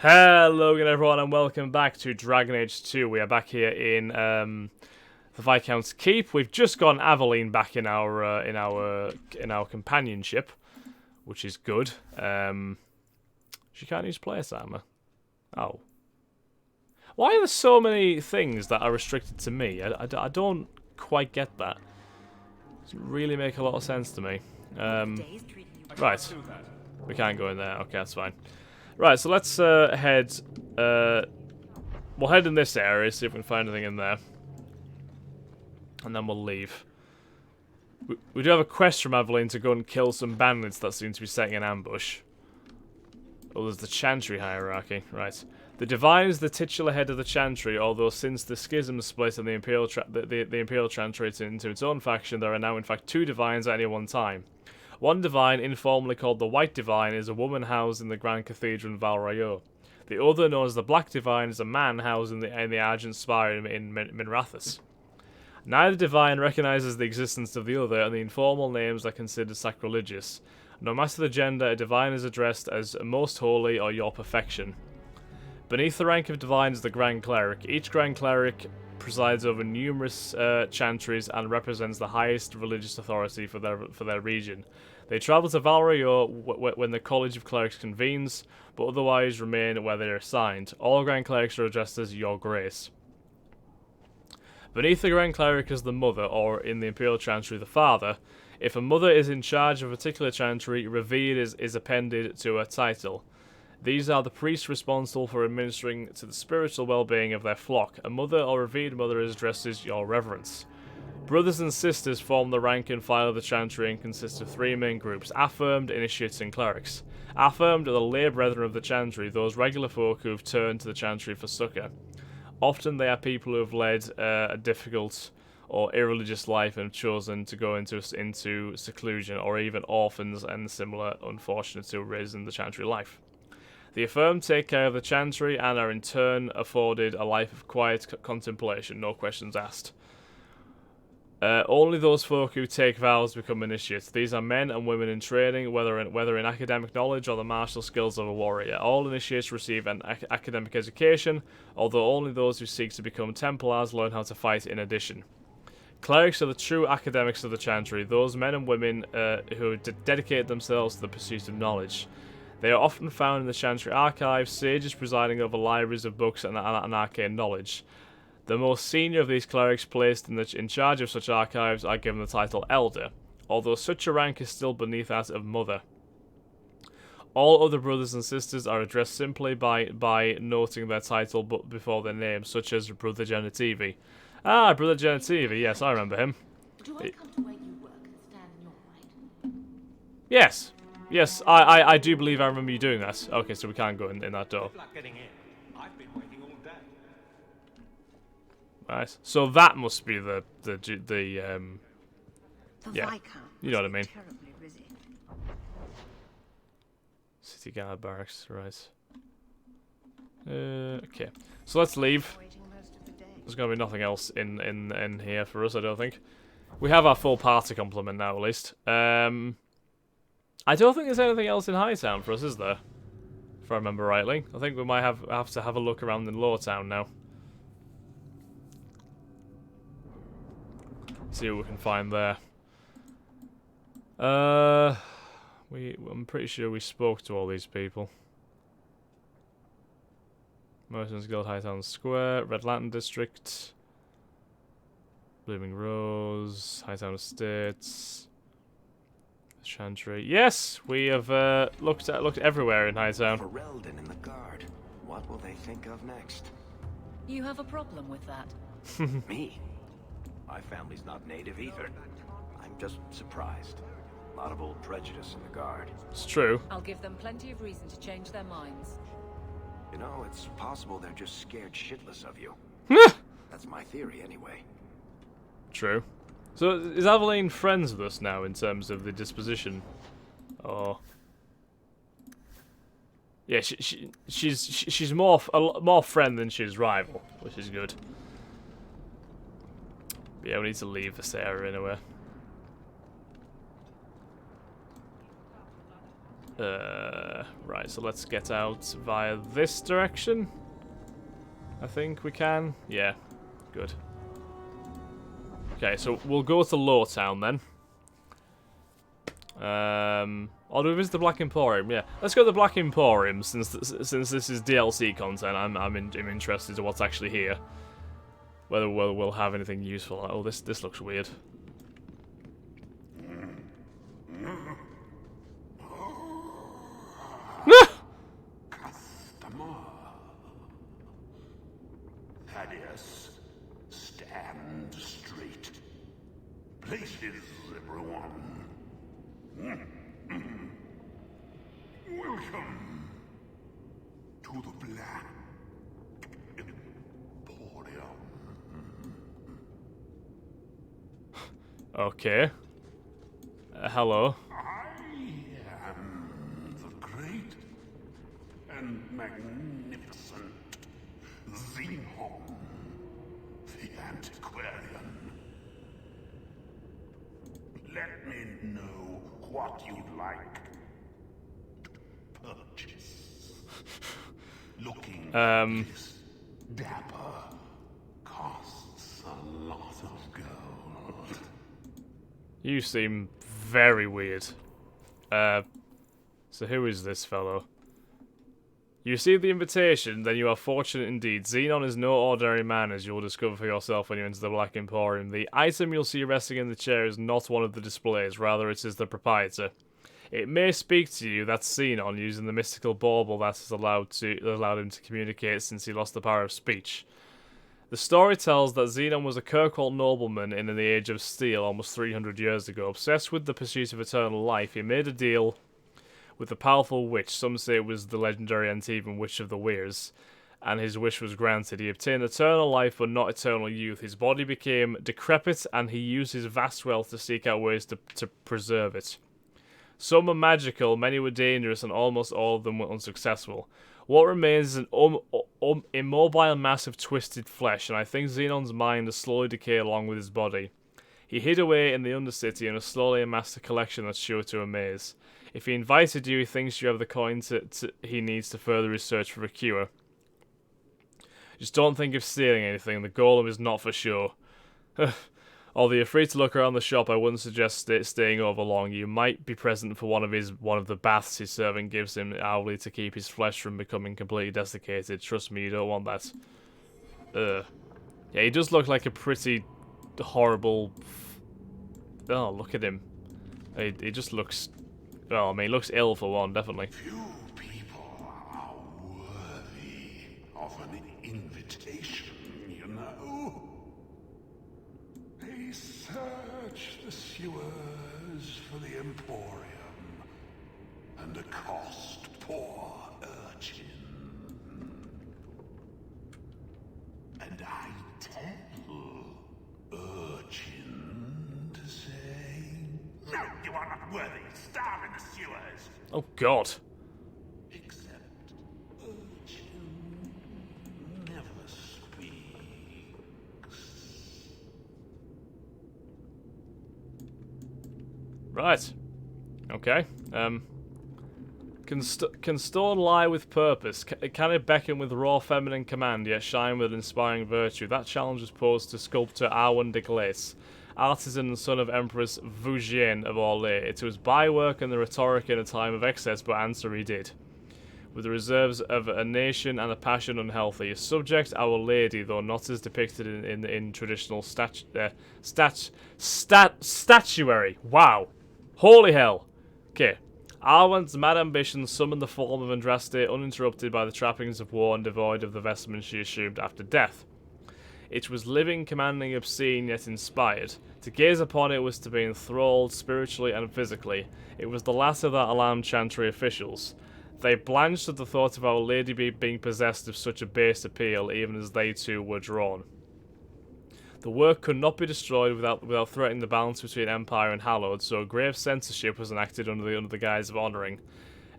Hello again everyone and welcome back to Dragon Age 2. We are back here in the Viscount's Keep. We've just got Aveline back in our companionship, which is good. She can't use place armor. Oh. Why are there so many things that are restricted to me? I don't quite get that. Doesn't really make a lot of sense to me. Right. We can't go in there. Okay, that's fine. Right, so let's head. We'll head in this area, see if we can find anything in there, and then we'll leave. We do have a quest from Aveline to go and kill some bandits that seem to be setting an ambush. Oh, there's the Chantry hierarchy. Right, the Divine is the titular head of the Chantry. Although since the schism split and the Imperial Chantry into its own faction, there are now in fact two Divines at any one time. One Divine, informally called the White Divine, is a woman housed in the Grand Cathedral in Val Royeaux. The other, known as the Black Divine, is a man housed in the Argent Spire in Minrathous. Neither Divine recognizes the existence of the other, and the informal names are considered sacrilegious. No matter the gender, a Divine is addressed as Most Holy or Your Perfection. Beneath the rank of Divine is the Grand Cleric. Each Grand Cleric presides over numerous chantries and represents the highest religious authority for their region. They travel to Val Royeaux when the College of Clerics convenes, but otherwise remain where they are assigned. All Grand Clerics are addressed as Your Grace. Beneath the Grand Cleric is the Mother, or in the Imperial Chantry, the Father. If a Mother is in charge of a particular chantry, Revered is appended to a title. These are the priests responsible for administering to the spiritual well-being of their flock. A Mother or Revered Mother is addressed as Your Reverence. Brothers and Sisters form the rank and file of the Chantry and consist of three main groups: Affirmed, Initiates, and Clerics. Affirmed are the lay brethren of the Chantry, those regular folk who have turned to the Chantry for succour. Often they are people who have led a difficult or irreligious life and have chosen to go into seclusion, or even orphans and similar unfortunates who were raised in the Chantry life. The Affirmed take care of the Chantry and are in turn afforded a life of quiet contemplation, no questions asked. Only those folk who take vows become initiates. These are men and women in training, whether in academic knowledge or the martial skills of a warrior. All initiates receive an academic education, although only those who seek to become Templars learn how to fight in addition. Clerics are the true academics of the Chantry, those men and women who dedicate themselves to the pursuit of knowledge. They are often found in the Chantry archives, sages presiding over libraries of books and arcane knowledge. The most senior of these clerics placed in charge of such archives are given the title Elder, although such a rank is still beneath that of Mother. All other brothers and sisters are addressed simply by noting their title before their name, such as Brother Genitivi. Ah, Brother Genitivi, yes, I remember him. Do I come to where you work and stand in your light? Yes. Yes, I do believe I remember you doing that. Okay, so we can't go in that door. Right, so that must be the yeah, you know what I mean. City guard barracks, right. Okay, so let's leave. There's gonna be nothing else in here for us, I don't think. We have our full party complement now, at least. I don't think there's anything else in Hightown for us, is there? If I remember rightly. I think we might have to have a look around in Lowtown now. See what we can find there. I'm pretty sure we spoke to all these people. Merchants Guild, Hightown Square, Red Lantern District, Blooming Rose, Hightown Estates, Chantry. Yes, we have looked everywhere in Hightown. For Reldon and the guard, what will they think of next? You have a problem with that? Me? My family's not native either. I'm just surprised. A lot of old prejudice in the guard. It's true. I'll give them plenty of reason to change their minds. You know, it's possible they're just scared shitless of you. That's my theory, anyway. True. So, is Aveline friends with us now in terms of the disposition? Or... yeah, she's more friend than she's rival, which is good. But yeah, we need to leave this area anyway. Right, so let's get out via this direction. I think we can. Yeah, good. Okay, so we'll go to Lowtown then. Or do we visit the Black Emporium? Yeah, let's go to the Black Emporium since this is DLC content. I'm interested in what's actually here. Whether we'll have anything useful. Oh, this looks weird. Customer. Thaddeus, stand straight. Places, everyone. Welcome to the Black Emporium. Okay. Hello. I am the great and magnificent Xenon, the Antiquarian. Let me know what you'd like to purchase. Looking this dapper costs a lot of gold. You seem very weird. So who is this fellow? You received the invitation, then you are fortunate indeed. Xenon is no ordinary man, as you will discover for yourself when you enter the Black Emporium. The item you'll see resting in the chair is not one of the displays, rather it is the proprietor. It may speak to you that Xenon, using the mystical bauble that has allowed him to communicate since he lost the power of speech. The story tells that Xenon was a Kirkwall nobleman in the Age of Steel almost 300 years ago. Obsessed with the pursuit of eternal life, he made a deal with a powerful witch. Some say it was the legendary Antivan Witch of the Weirs, and his wish was granted. He obtained eternal life but not eternal youth. His body became decrepit, and he used his vast wealth to seek out ways to preserve it. Some were magical, many were dangerous, and almost all of them were unsuccessful. What remains is an immobile mass of twisted flesh, and I think Xenon's mind has slowly decayed along with his body. He hid away in the Undercity and has slowly amassed a collection that's sure to amaze. If he invited you, he thinks you have the coin he needs to further his search for a cure. Just don't think of stealing anything, the golem is not for sure. Although you're free to look around the shop, I wouldn't suggest staying over long. You might be present for one of the baths his servant gives him hourly to keep his flesh from becoming completely desiccated. Trust me, you don't want that. Yeah, he does look like a pretty horrible... Oh, look at him. He just looks... Well, I mean, he looks ill for one, definitely. Few people are worthy of an invitation, you know. They search the sewers for the Emporium and accost poor urchin. And I tell urchin to say, no, you are not worthy. Starve in the sewers. Oh, God. Except urchin never speaks. Right. Okay. Can stone lie with purpose? Can it beckon with raw feminine command, yet shine with inspiring virtue? That challenge was posed to sculptor Arwen de Glace, artisan and son of Empress Vougienne of Orlais. It was bywork and the rhetoric in a time of excess, but answer he did. With the reserves of a nation and a passion unhealthy. A subject, Our Lady, though not as depicted in traditional statuary. Wow. Holy hell. Okay. Arwen's mad ambition summoned the form of Andraste, uninterrupted by the trappings of war and devoid of the vestments she assumed after death. It was living, commanding, obscene, yet inspired. To gaze upon it was to be enthralled spiritually and physically. It was the latter that alarmed Chantry officials. They blanched at the thought of Our Lady being possessed of such a base appeal, even as they too were drawn. The work could not be destroyed without threatening the balance between Empire and Hallowed, so grave censorship was enacted under the guise of honouring.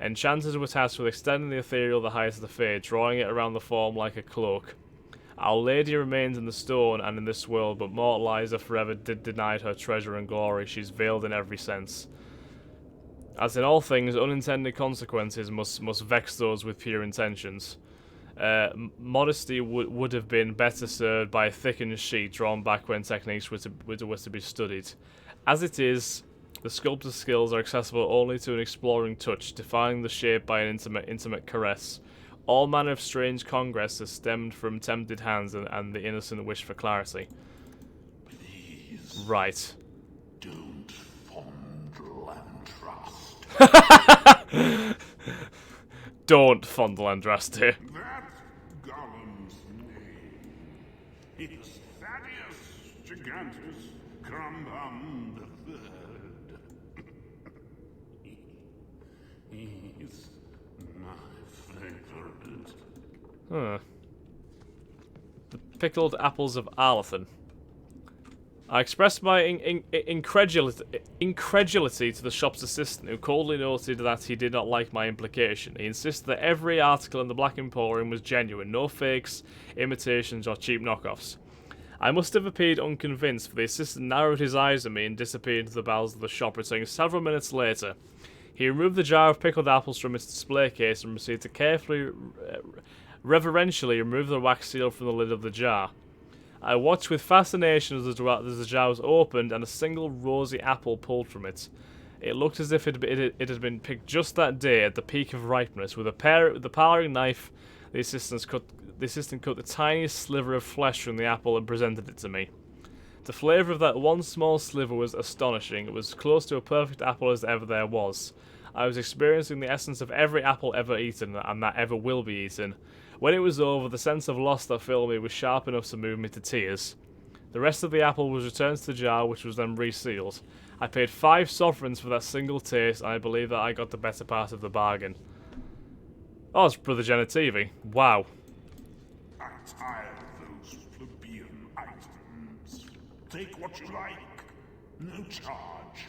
Enchanters were tasked with extending the ethereal the height of the fade, drawing it around the form like a cloak. Our Lady remains in the stone and in this world, but mortal eyes are forever denied her treasure and glory. She's veiled in every sense. As in all things, unintended consequences must vex those with pure intentions. Modesty would have been better served by a thickened sheet drawn back when techniques were to be studied. As it is, the sculptor's skills are accessible only to an exploring touch, defining the shape by an intimate caress. All manner of strange congress has stemmed from tempted hands and the innocent wish for clarity. Please Right. don't fondle and trust. Don't fondle Andraste. That's Gollum's name. It's Thaddeus Gigantus Crumbum the Third. He's my favorite. Huh. The pickled apples of Arlathan. I expressed my incredulity to the shop's assistant, who coldly noted that he did not like my implication. He insisted that every article in the Black Emporium was genuine, no fakes, imitations, or cheap knockoffs. I must have appeared unconvinced, for the assistant narrowed his eyes at me and disappeared into the bowels of the shop, returning several minutes later. He removed the jar of pickled apples from its display case and proceeded to carefully, reverentially remove the wax seal from the lid of the jar. I watched with fascination as the jar was opened and a single rosy apple pulled from it. It looked as if it had been picked just that day at the peak of ripeness. With the paring knife, the assistant cut the tiniest sliver of flesh from the apple and presented it to me. The flavour of that one small sliver was astonishing. It was close to a perfect apple as ever there was. I was experiencing the essence of every apple ever eaten, and that ever will be eaten. When it was over, the sense of loss that filled me was sharp enough to move me to tears. The rest of the apple was returned to the jar, which was then resealed. I paid 5 sovereigns for that single taste, and I believe that I got the better part of the bargain. Oh, it's Brother Genitivi. Wow. I'm tired of those plebeian items. Take what you like. No charge.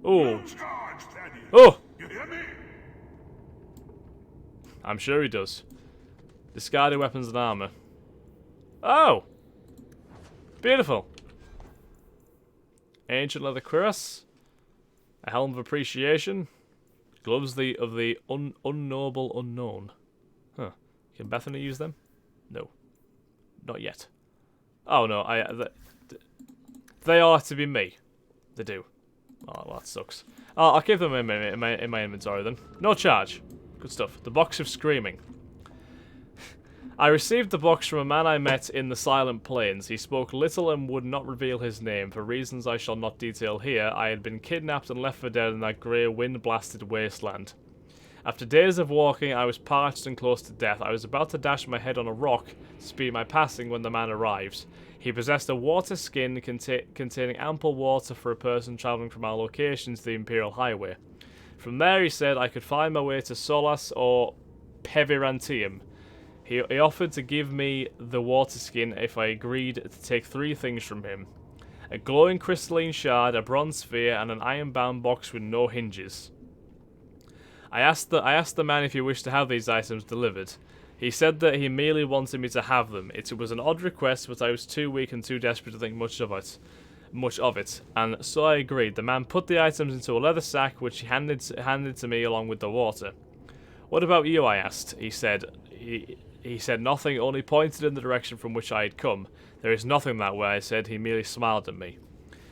Oh. No charge, Thaddeus. Oh! You hear me? I'm sure he does. Discarded weapons and armour. Oh! Beautiful. Ancient leather cuirass. A helm of appreciation. Gloves of the unknowable unknown. Huh. Can Bethany use them? No. Not yet. Oh no, they are to be me. They do. Oh, well, that sucks. Oh, I'll keep them in my inventory then. No charge. Good stuff. The box of screaming. I received the box from a man I met in the Silent Plains. He spoke little and would not reveal his name. For reasons I shall not detail here, I had been kidnapped and left for dead in that grey, wind-blasted wasteland. After days of walking, I was parched and close to death. I was about to dash my head on a rock to speed my passing when the man arrived. He possessed a water skin containing ample water for a person travelling from our location to the Imperial Highway. From there, he said, I could find my way to Solas or Pevirantium. He offered to give me the water skin if I agreed to take 3 things from him. A glowing crystalline shard, a bronze sphere, and an iron-bound box with no hinges. I asked the man if he wished to have these items delivered. He said that he merely wanted me to have them. It was an odd request, but I was too weak and too desperate to think much of it, and so I agreed. The man put the items into a leather sack, which he handed to me along with the water. What about you? I asked. He said nothing, only pointed in the direction from which I had come. There is nothing that way, I said. He merely smiled at me.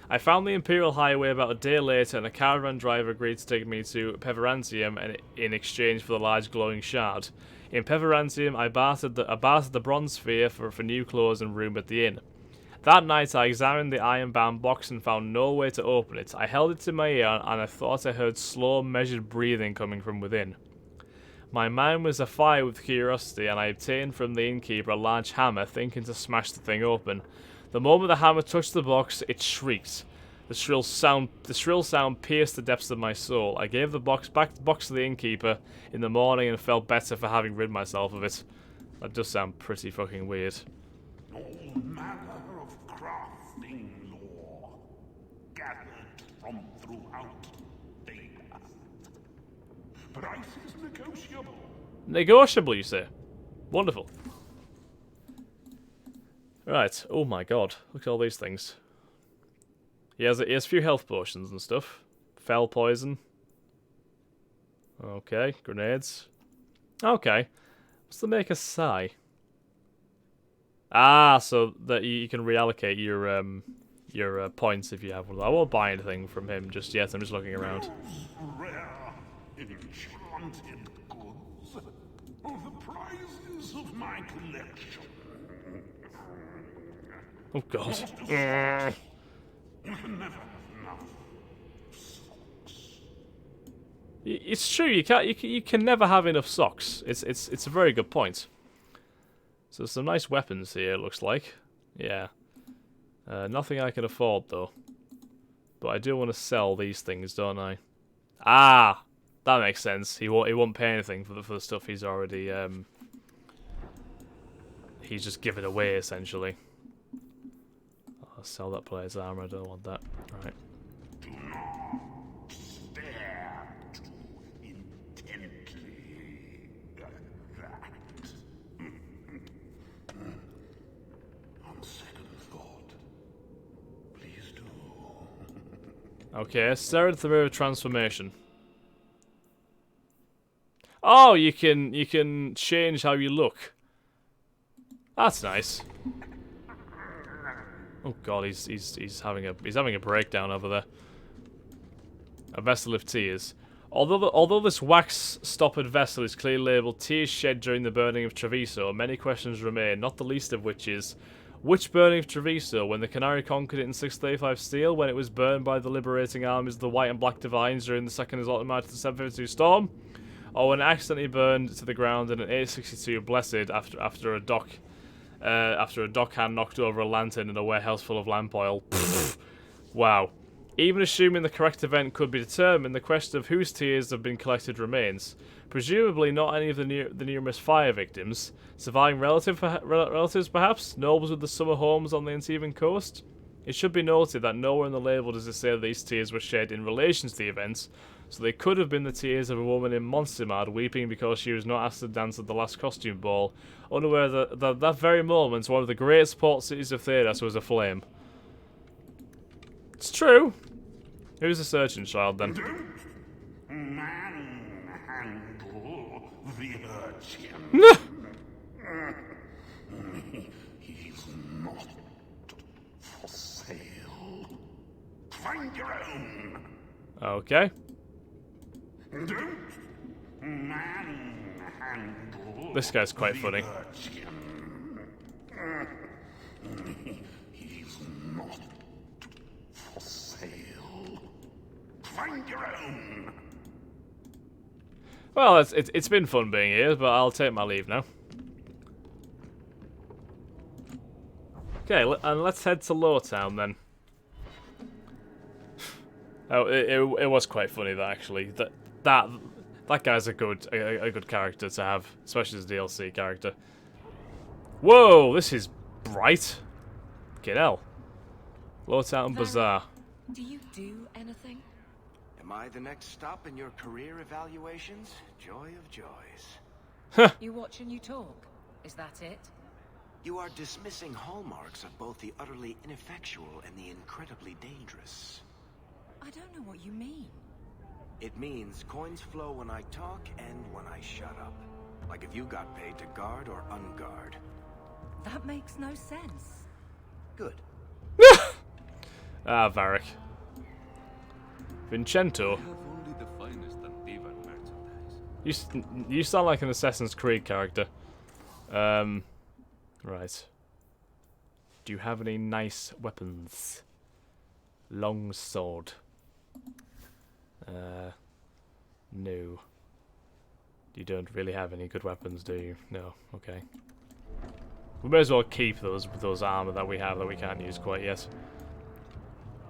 I found the Imperial Highway about a day later, and a caravan driver agreed to take me to Peverantium in exchange for the large glowing shard. In Peverantium, I bartered the bronze sphere for new clothes and room at the inn. That night, I examined the iron-bound box and found no way to open it. I held it to my ear, and I thought I heard slow, measured breathing coming from within. My mind was afire with curiosity, and I obtained from the innkeeper a large hammer, thinking to smash the thing open. The moment the hammer touched the box, it shrieked. The shrill sound pierced the depths of my soul. I gave the box to the innkeeper in the morning and felt better for having rid myself of it. That does sound pretty fucking weird. All manner of crafting lore gathered from throughout Data. Price is negotiable. Negotiable, you say? Wonderful. Right. Oh my god. Look at all these things. He has a few health potions and stuff. Fell poison. Okay, grenades. Okay. What's to make a sigh? Ah, so that you can reallocate your points if you have one. I won't buy anything from him just yet. I'm just looking around. Rare, enchanted goods. The prizes of my collection. Oh god. You can never have enough socks. It's true. You can never have enough socks. It's a very good point. So some nice weapons here. It looks like. Yeah. Nothing I can afford though. But I do want to sell these things, don't I? Ah, that makes sense. He won't pay anything for the stuff he's already he's just given away essentially. I'll sell that player's armor. I don't want that. Right. Do not stare too intently at that. On second thought, please do. Okay, stare at the mirror transformation. Oh, you can change how you look. That's nice. Oh god, he's having a breakdown over there. A vessel of tears. Although this wax-stoppered vessel is clearly labelled "Tears shed during the burning of Treviso," many questions remain. Not the least of which is, which burning of Treviso? When the Canary conquered it in 635 steel? When it was burned by the liberating armies of the White and Black Divines during the Second Assault March of the 752 storm? Or when it accidentally burned to the ground in an 862 Blessed after a dockhand knocked over a lantern in a warehouse full of lamp oil? Pfft. Wow. Even assuming the correct event could be determined, the question of whose tears have been collected remains. Presumably not any of the numerous fire victims. Surviving relatives perhaps? Nobles with the summer homes on the Antibes coast? It should be noted that nowhere in the label does it say that these tears were shed in relation to the events, so they could have been the tears of a woman in Montserrat weeping because she was not asked to dance at the last costume ball, unaware that that very moment one of the greatest port cities of Thedas was aflame. It's true. Who's the searching child then? Don't manhandle the urchin. He's not for sale. Find your own. Okay. Don't manhandle. This guy's quite funny. He's not for sale. Find your own. Well, it's been fun being here, but I'll take my leave now. Okay, and let's head to Lowtown then. Oh, it was quite funny that actually. That guy's a good character to have, especially as a DLC character. Whoa, this is bright. Get hell. Lowtown Bazaar. Do you do anything? Am I the next stop in your career evaluations? Joy of joys. You watch and you talk. Is that it? You are dismissing hallmarks of both the utterly ineffectual and the incredibly dangerous. I don't know what you mean. It means coins flow when I talk and when I shut up. Like if you got paid to guard or unguard. That makes no sense. Good. Ah, Varric. Vincento. have only the finest Antivan merchandise. You sound like an Assassin's Creed character. Right. Do you have any nice weapons? Long sword. No. You don't really have any good weapons, do you? No. Okay. We may as well keep those armor that we have that we can't use quite yet.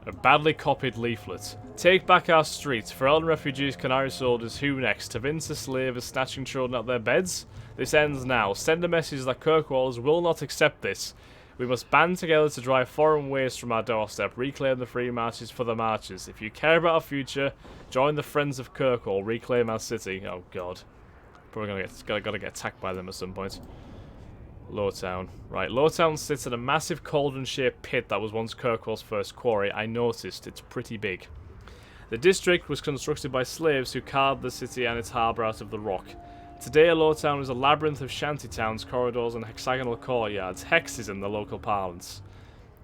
A badly copied leaflet. Take back our streets. Ferelden refugees, Canary soldiers, who next? Tavinsa slavers snatching children out their beds? This ends now. Send a message that Kirkwallers will not accept this. We must band together to drive foreign waste from our doorstep. Reclaim the free marches for the marches. If you care about our future, join the Friends of Kirkwall. Reclaim our city. Oh god. Probably gotta get attacked by them at some point. Lowtown. Right, Lowtown sits in a massive cauldron-shaped pit that was once Kirkwall's first quarry. I noticed. It's pretty big. The district was constructed by slaves who carved the city and its harbour out of the rock. Today, Lowtown is a labyrinth of shantytowns, corridors, and hexagonal courtyards, hexes in the local parlance.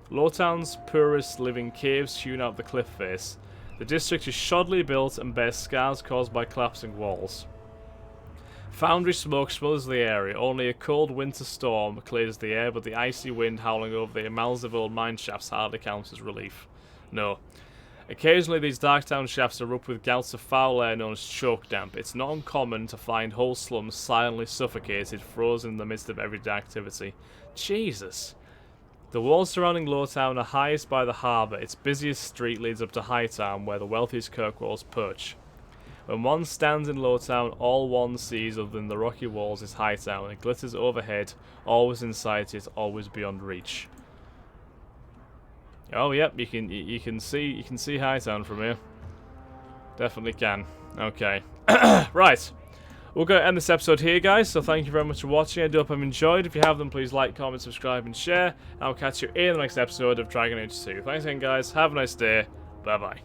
Lowtown's poorest live in caves hewn out of the cliff face. The district is shoddily built and bears scars caused by collapsing walls. Foundry smoke smothers the area. Only a cold winter storm clears the air, but the icy wind howling over the mouths of old mine shafts hardly counts as relief. No. Occasionally these dark town shafts erupt with gouts of foul air known as choke damp. It's not uncommon to find whole slums silently suffocated, frozen in the midst of everyday activity. Jesus. The walls surrounding Lowtown are highest by the harbour. Its busiest street leads up to Hightown, where the wealthiest Kirkwalls perch. When one stands in Lowtown, all one sees other than the rocky walls is Hightown. It glitters overhead, always in sight, yet always beyond reach. Oh, yep, you can see Hightown from here. Definitely can. Okay. Right. We're going to end this episode here, guys, so thank you very much for watching. I do hope you've enjoyed. If you have, then please like, comment, subscribe, and share. I'll catch you in the next episode of Dragon Age 2. Thanks again, guys. Have a nice day. Bye-bye.